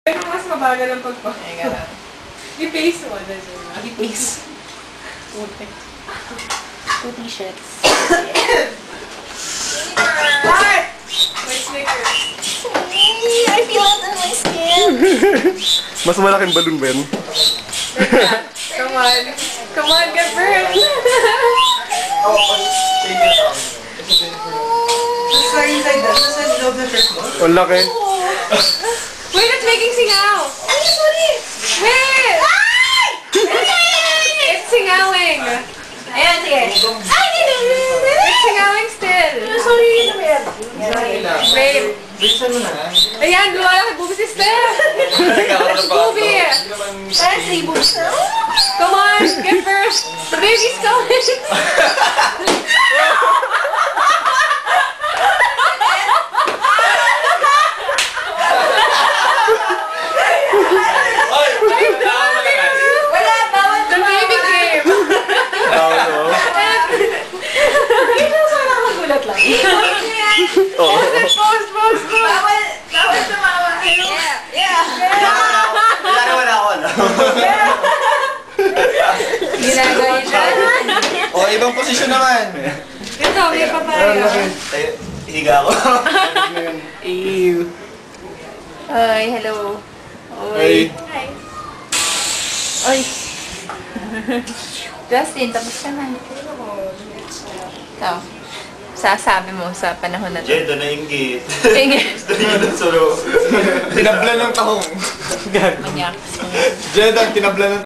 Pero mas mabagal ang pagpapagawa. I-paste mo na dyan. I-paste. Okay. 2 t-shirts. Start! May Snickers. I feel it on my skin. Mas malaking balloon ba yan? Come on. Come on, get burned. Ang laki. Wait, it's making singaw. Sorry. Wait! It's singawing. Ayan, sige. Ay, It's singawing still. sorry. Wait. Ayan, lumalaki booby si Steph. Booby. Ay, 3 boobs na. Come on, get first. The baby's coming. Wala, bawal The baby came. Sana magulat lang. Oo. Post. Bawal tumawa. Yeah. Wala naman ako, no? Ginagawa siya. O, ibang posisyon naman. Ito, may papaya. Tayo, higa ako. Ew. Ay, hello. Ay. Oy. Justin, tapos ka na. Ikaw, sasabi mo sa panahon na to. Jed, doon na inggit. Inggit. Gusto niyo doon solo. Tinabla ng tahong. Manyak. Jed, ang tinabla ng